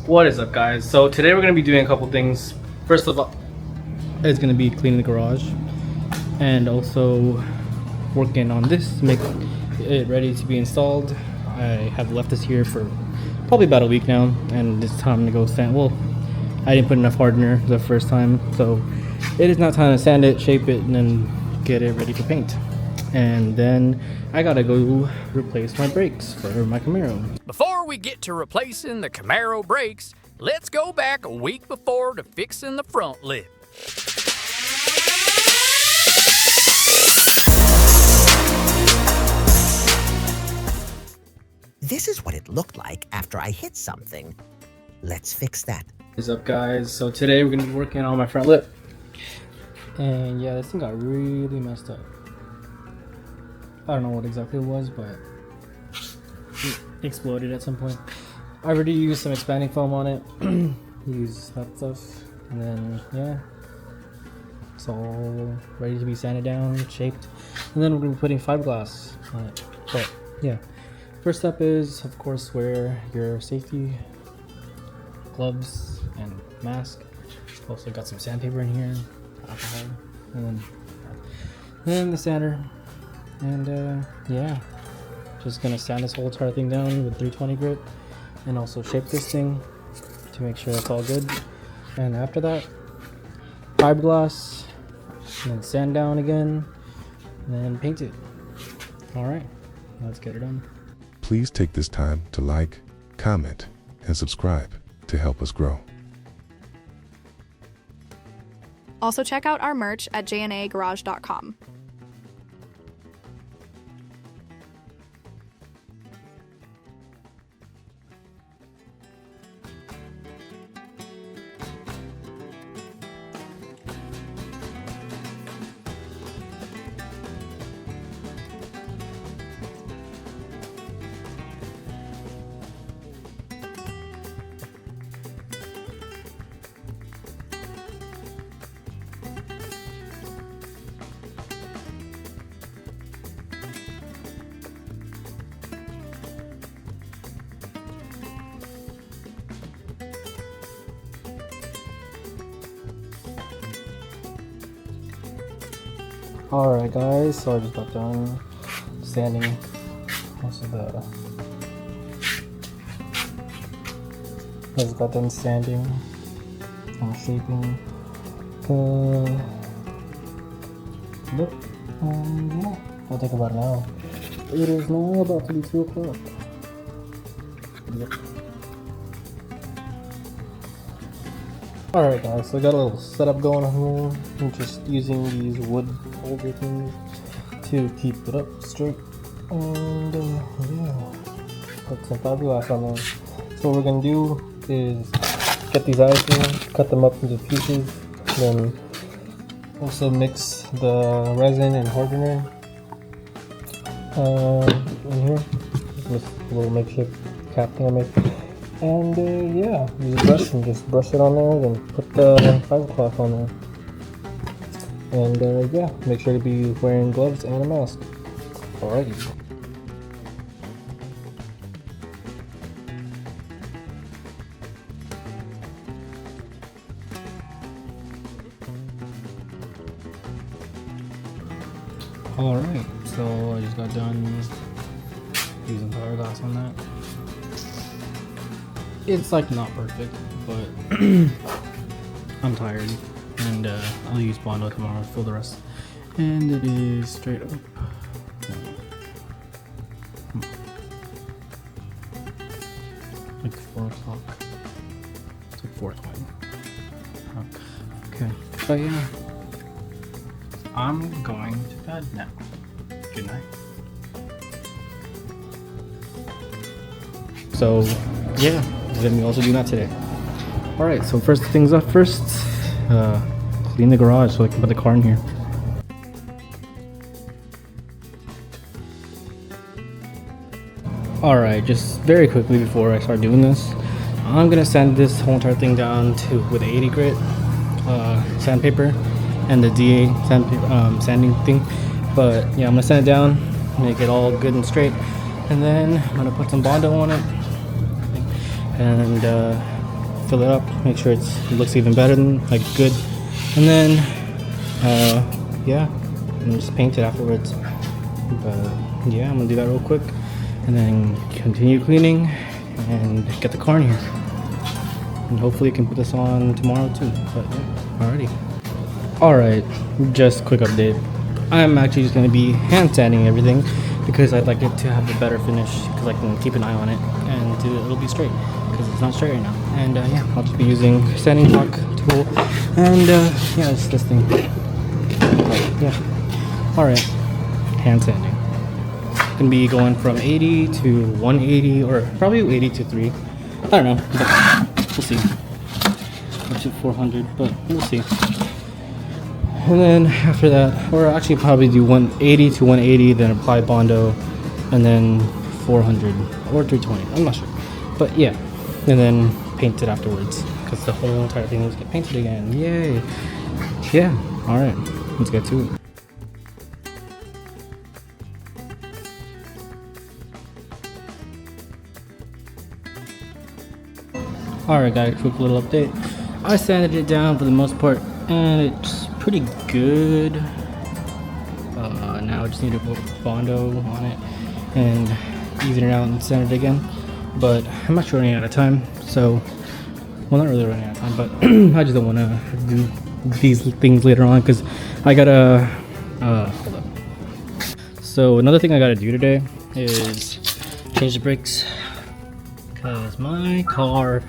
What is up, guys? So today we're going to be doing a couple things. First of all, it's going to be cleaning the garage and also working on this to make it ready to be installed. I have left this here for probably about a week now, and it's time to go sand. Well, I didn't put enough hardener the first time, so it is now time to sand it, shape it, and then get it ready for paint. And then I gotta go replace my brakes for my Camaro. Before we get to replacing the Camaro brakes, let's go back a week before to fixing the front lip. This is what it looked like after I hit something. Let's fix that. What's up, guys? So today we're gonna be working on my front lip. And yeah, this thing got really messed up. I don't know what exactly it was, but it exploded at some point. I already used some expanding foam on it. Use that stuff, and then yeah, it's all ready to be sanded down, shaped, and then we're gonna be putting fiberglass on it. But yeah, first step is, of course, wear your safety gloves and mask. Also got some sandpaper in here, alcohol, and then the sander. And yeah, just gonna sand this whole entire thing down with 320 grit, and also shape this thing to make sure it's all good. And after that, fiberglass, and then sand down again, and then paint it. All right, let's get it done. Please take this time to like, comment, and subscribe to help us grow. Also check out our merch at jnagarage.com. Alright guys, so I just got done sanding most of the... I just got done sanding and shaping the lip, and yeah, I'll think about it now. It is now about to be 2 o'clock. Yep. Alright guys, so I got a little setup going on here. I'm just using these wood holder things to keep it up straight. And yeah, put some fiberglass on there. So what we're going to do is get these out of here, cut them up into pieces, then also mix the resin and hardener in here. This little makeshift cap thing I made. And yeah, use a brush and just brush it on there, then put the fiberglass on there. And yeah, make sure to be wearing gloves and a mask. Alrighty. Alright, so I just got done using fiberglass on that. It's like not perfect, but I'm tired, and I'll use Bondo tomorrow to fill the rest. And it is straight up. Like 4 o'clock. It's like 4:20. Okay, but yeah, I'm going to bed now. Good night. So yeah, let me also do that today. Alright, so first things up first, clean the garage so I can put the car in here. Alright, just very quickly before I start doing this, I'm gonna sand this whole entire thing down with 80 grit sandpaper and the DA sandpaper, sanding thing. But yeah, I'm gonna sand it down, make it all good and straight, and then I'm gonna put some Bondo on it. And fill it up, make sure it looks even better than like good, and then yeah, and just paint it afterwards. But yeah, I'm gonna do that real quick and then continue cleaning and get the car in here, and hopefully I can put this on tomorrow too. But yeah, alrighty. Alright, just quick update. I'm actually just going to be hand sanding everything because I'd like it to have a better finish, because I can keep an eye on it and it'll be straight, because it's not straight right now. And yeah, I'll just be using sanding block tool, and yeah, it's this thing. But, yeah, alright, hand sanding. Gonna be going from 80 to 180, or probably 80 to 3. I don't know, but we'll see. Up to 400, but we'll see. And then after that, or actually probably do 180 to 180, then apply Bondo, and then 400 or 320. I'm not sure, but yeah, and then paint it afterwards, because the whole entire thing needs to get painted again. Yay! Yeah. All right, let's get to it. Alright guys, quick little update. I sanded it down for the most part, and it's pretty good. Now I just need to put Bondo on it and even it out and sand it again. But I'm actually running out of time, so, well, not really running out of time, but I just don't want to do these things later on, because I gotta, hold up. So another thing I gotta do today is change the brakes, because my car's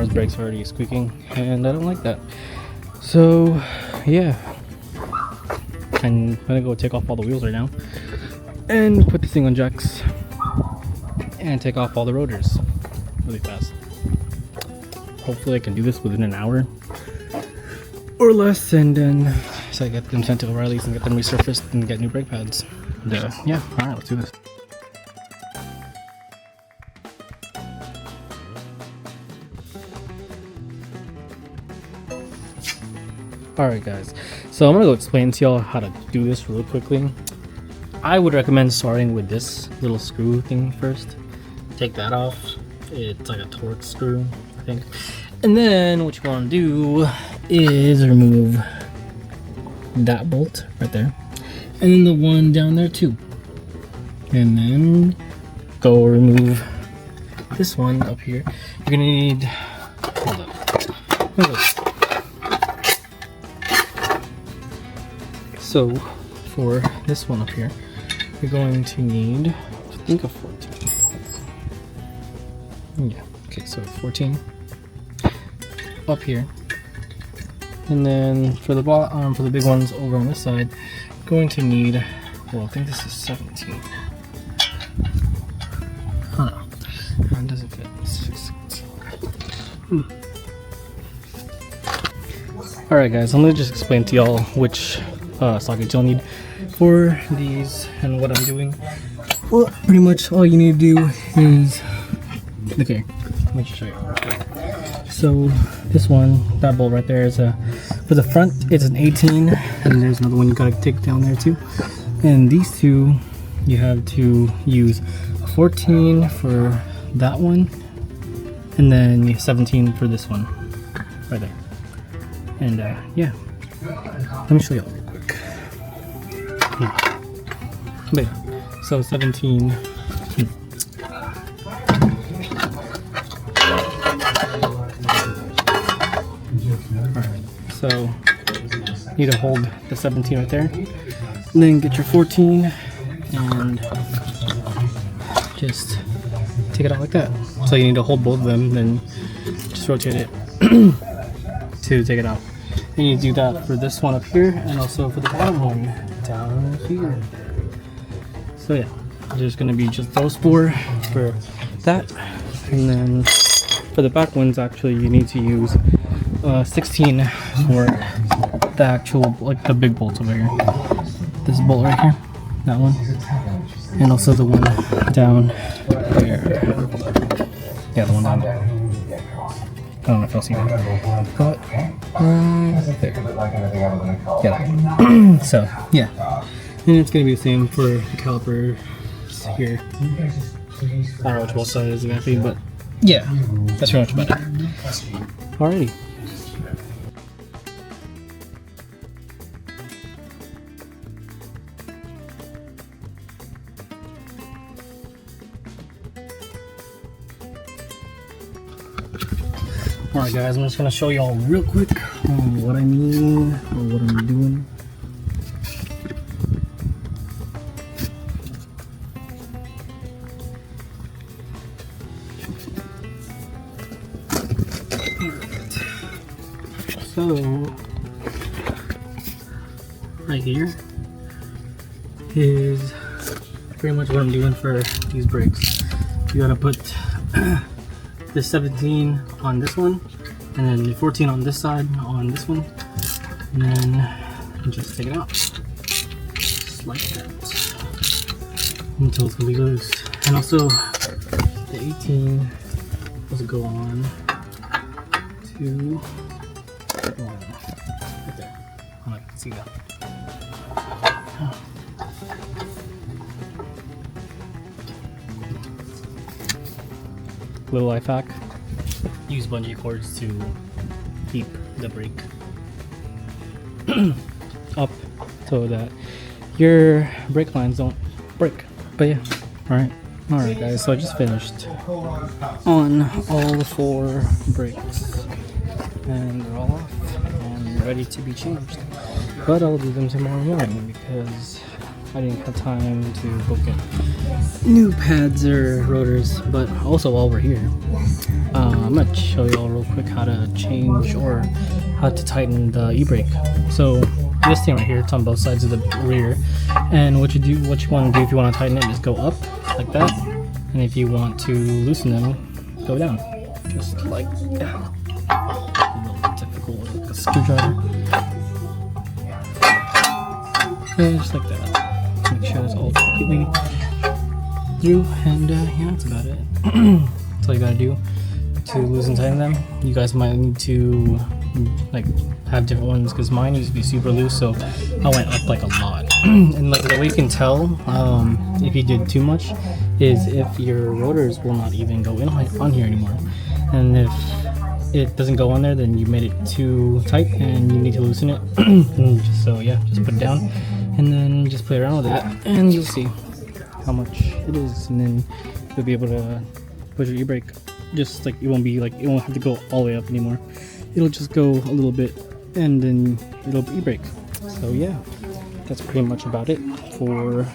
brakes are already squeaking, and I don't like that. So yeah, I'm gonna go take off all the wheels right now and put this thing on jacks and take off all the rotors really fast. Hopefully I can do this within an hour or less, and then so I get them sent to O'Reilly's and get them resurfaced and get new brake pads. And, yeah, alright, let's do this. Alright guys, so I'm gonna go explain to y'all how to do this real quickly. I would recommend starting with this little screw thing first. Take that off. It's like a Torx screw, I think. And then what you want to do is remove that bolt right there, and then the one down there too. And then go remove this one up here. You're gonna need, hold up. So for this one up here, you're going to need, I think, a 14. Yeah, okay, so 14 up here. And then for the for the big ones over on this side, you're going to need, well, I think this is 17. Oh no, that doesn't fit. It's just 16. Alright guys, I'm gonna just explain to y'all which sockets you'll need for these and what I'm doing. Well, pretty much all you need to do is, okay, let me just show you. So this one, that bolt right there is for the front, it's an 18, and there's another one you gotta take down there too. And these two, you have to use a 14 for that one, and then 17 for this one, right there. And yeah, let me show you all real quick. But yeah, so 17. Alright, so you need to hold the 17 right there, and then get your 14 and just take it out like that. So you need to hold both of them, then just rotate it to take it out. And you do that for this one up here, and also for the bottom one down here. So yeah, there's gonna be just those four for that, and then for the back ones, actually you need to use 16 for the actual, like the big bolts over here. This bolt right here, that one, and also the one down there. Yeah, the one down there. I don't know if I'll see that, but there. Yeah. So yeah, and it's gonna be the same for the calipers here. I don't know which bolt side it is exactly, but Yeah, that's pretty much about it. Alrighty. Alright guys, I'm just gonna show y'all real quick what I mean or what I'm doing. So, right here is pretty much what I'm doing for these brakes. You gotta put the 17 on this one, and then the 14 on this side on this one, and then just take it out just like that until it's gonna be loose. And also the 18 will go on to right there. I can see that. Little life hack: use bungee cords to keep the brake up so that your brake lines don't break. But yeah, alright guys, so I just finished on all 4 brakes and they're all off and ready to be changed. But I'll do them tomorrow morning because I didn't have time to go get new pads or rotors. But also while we're here, I'm gonna show y'all real quick how to change or how to tighten the e-brake. So this thing right here, it's on both sides of the rear, and what you want to do if you want to tighten it is go up like that, and if you want to loosen them, go down just like that. A little difficult with a screwdriver. Yeah, just like that. Make sure it's all completely through, and yeah, that's about it. That's all you gotta do to loosen and tighten them. You guys might need to like have different ones because mine used to be super loose, so I went up like a lot. And like the way you can tell if you did too much is if your rotors will not even go in on here anymore, and if it doesn't go on there, then you made it too tight and you need to loosen it. So yeah, just put it down and then just play around with it, and you'll see how much it is, and then you'll be able to put your e-brake just like it won't have to go all the way up anymore. It'll just go a little bit and then it'll e-brake. So yeah, that's pretty much about it for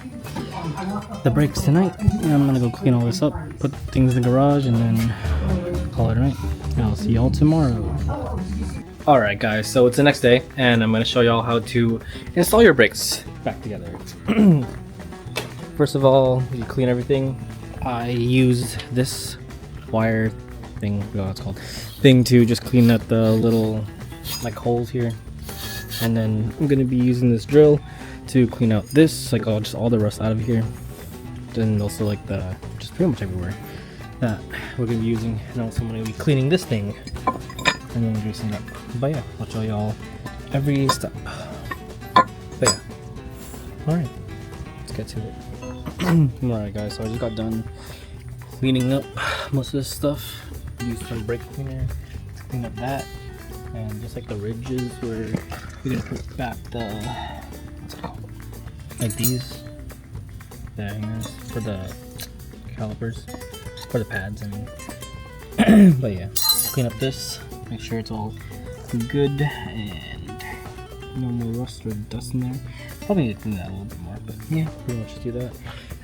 the brakes tonight. And I'm gonna go clean all this up, put things in the garage, and then call it a night. And I'll see y'all tomorrow. Alright guys, so it's the next day and I'm gonna show y'all how to install your brakes back together. First of all, you clean everything. I used this wire thing, what it's called, thing to just clean up the little like holes here, and then I'm gonna be using this drill to clean out this, like all the rust out of here, and also like just pretty much everywhere that we're gonna be using. And also I'm gonna be cleaning this thing and then greasing it up. But yeah, I'll show y'all every step. But yeah, alright, let's get to it. Alright guys, so I just got done cleaning up most of this stuff. Used some brake cleaner to clean up that, and just like the ridges where we're gonna put back the, what's it called, like these, the hangers for the calipers, for the pads, I mean. But yeah, clean up this, make sure it's all good and no more rust or dust in there. Probably need to clean that a little bit more, but yeah, pretty much do that.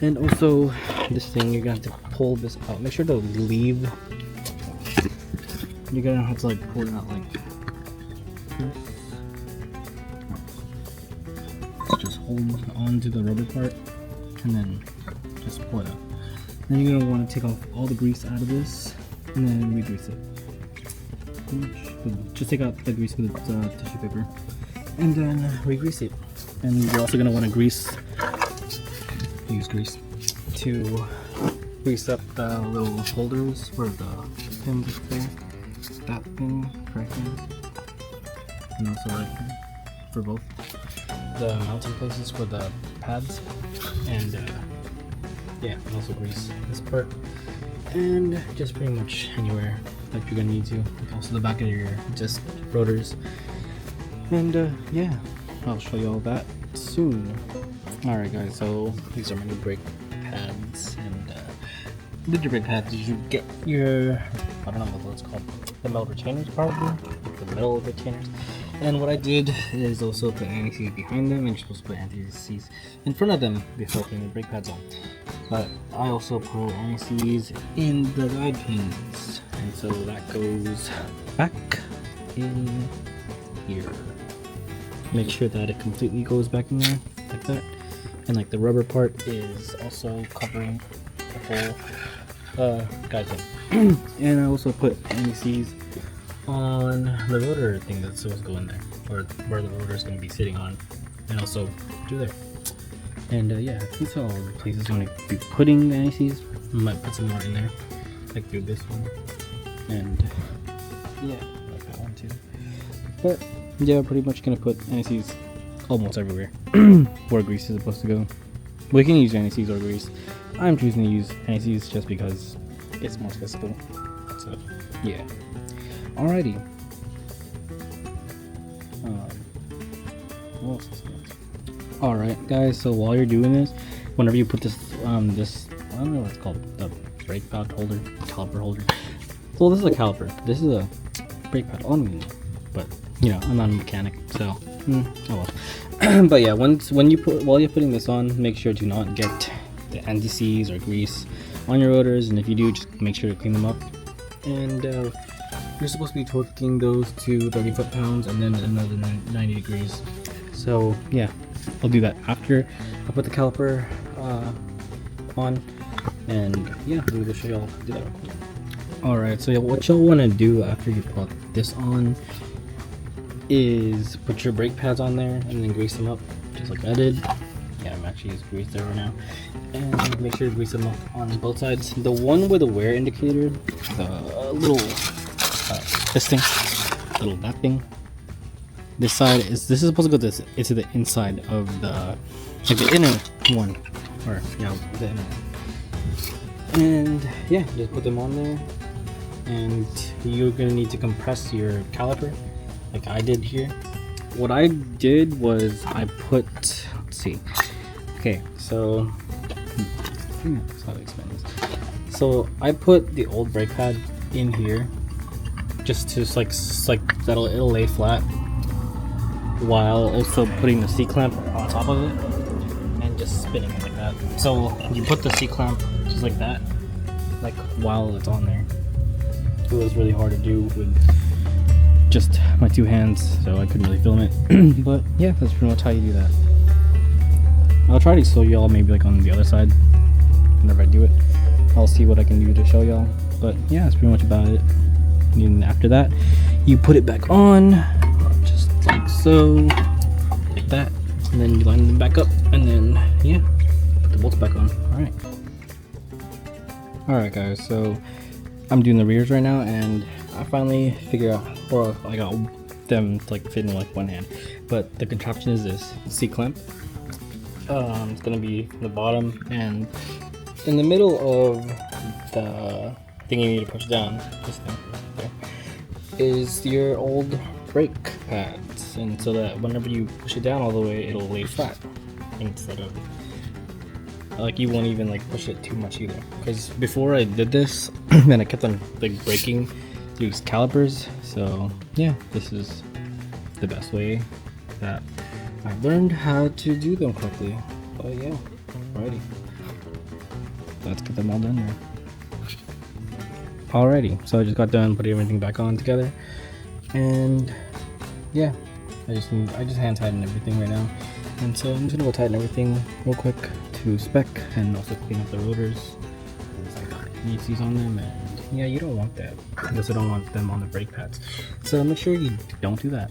And also this thing, you're gonna have to pull this out. Make sure to leave. You're gonna have to like pull it out like this. Just hold on to the rubber part and then just pull it out. Then you're gonna want to take off all the grease out of this and then re-grease it. Just take out the grease with tissue paper and then re-grease it. And you're also gonna want to use grease to grease up the little holders for the pins there. That thing right there, and also right there for both the mounting places for the pads, and yeah, and also grease this part. and just pretty much anywhere that you're gonna need to. Also the back of your just rotors. And yeah, I'll show you all that soon. Alright guys, so these are my new brake pads, and with your brake pads you get your, I don't know what it's called, the metal retainers probably, the metal retainers. And what I did is also put anti-seize behind them, and you're supposed to put anti-seize in front of them before putting the brake pads on. But I also put anti-seize in the guide pins, and so that goes back in here. Make sure that it completely goes back in there, like that. And like the rubber part is also covering the whole guide pin. And I also put anti-seize on the rotor thing that's supposed to go in there, or where the rotor is going to be sitting on, and also do there. And yeah, I think so. All the places I'm going to be putting the anti-seize, I might put some more in there, like through this one, and yeah, like that one too. But yeah, pretty much going to put anti-seize almost everywhere where grease is supposed to go. We can use anti-seize or grease. I'm choosing to use anti-seize just because it's more accessible. So yeah. Alrighty. What else is next? Alright guys, so while you're doing this, whenever you put this this, I don't know what it's called, the brake pad holder, caliper holder. Well, this is a caliper. This is a brake pad on me, but you know, I'm not a mechanic, so oh well. But yeah, while you're putting this on, make sure to not get the anti-seize or grease on your rotors, and if you do, just make sure to clean them up. And you're supposed to be torquing those to 30 foot-pounds and then another 90 degrees. So yeah, I'll do that after I put the caliper on, and yeah, we'll go show y'all how to do that real quick. Alright, so yeah, what y'all want to do after you put this on is put your brake pads on there and then grease them up, just like I did. Yeah, I'm actually just greased there right now. And make sure to grease them up on both sides. The one with the wear indicator, the little this thing, little that thing. This side is supposed to go into the inside of the, like the inner one, or yeah, the inner one. And yeah, just put them on there, and you're gonna need to compress your caliper, like I did here. What I did was I put, let's see, okay, so that's how to explain this. So I put the old brake pad in here, just to like that'll it'll lay flat, while also putting the C-clamp on top of it and just spinning it like that. So you put the C-clamp just like that, like while it's on there. It was really hard to do with just my two hands, so I couldn't really film it. But yeah, that's pretty much how you do that. I'll try to show y'all maybe like on the other side whenever I do it. I'll see what I can do to show y'all. But yeah, that's pretty much about it. And after that, you put it back on, just like so, like that, and then you line them back up, and then yeah, put the bolts back on. Alright guys, so I'm doing the rears right now, and I finally figured out, or I got them like fit in like one hand. But the contraption is this C-clamp. It's gonna be the bottom, and in the middle of the thing you need to push down, this thing right there, is your old brake pads, and so that whenever you push it down all the way, it'll lay flat instead of like you won't even like push it too much either. Because before I did this, then I kept on like breaking these calipers. So yeah, this is the best way that I've learned how to do them correctly. But yeah, alrighty, let's get them all done now. Alrighty, so I just got done putting everything back on together, and yeah, I just hand tighten everything right now, and so I'm just gonna go tighten everything real quick to spec, and also clean up the rotors. Need these on them, and yeah, you don't want that because I don't want them on the brake pads, so make sure you don't do that.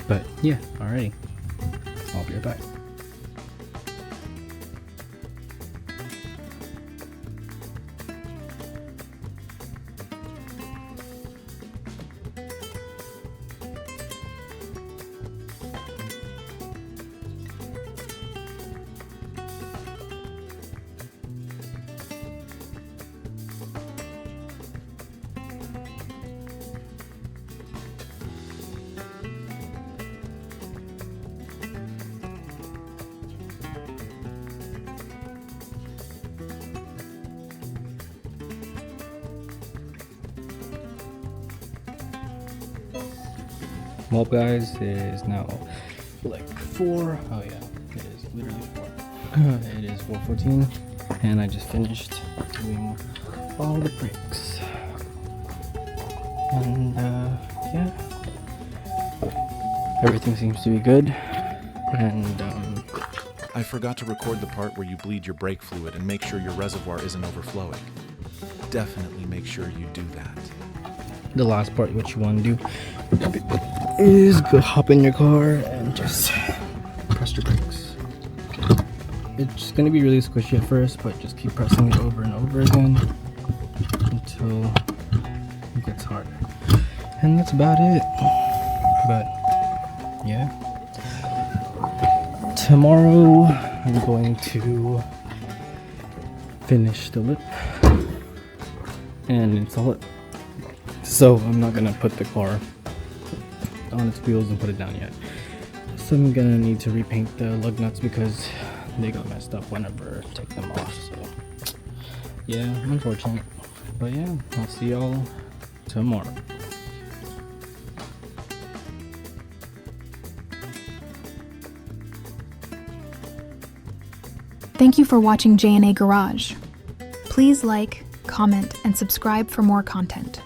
But yeah, alrighty, I'll be right back. Well, guys, it is now like 4. Oh yeah, it is literally 4. It is 4:14, and I just finished doing all the brakes. And yeah, everything seems to be good. And I forgot to record the part where you bleed your brake fluid and make sure your reservoir isn't overflowing. Definitely make sure you do that. the last part, what you want to do is go hop in your car and just press your brakes. It's gonna be really squishy at first, but just keep pressing it over and over again until it gets hard. And that's about it. But yeah, tomorrow I'm going to finish the lip and install it. So I'm not gonna put the car on its wheels and put it down yet. So I'm gonna need to repaint the lug nuts because they got messed up whenever I take them off. So yeah, unfortunate. But yeah, I'll see y'all tomorrow. Thank you for watching J&A Garage. Please like, comment, and subscribe for more content.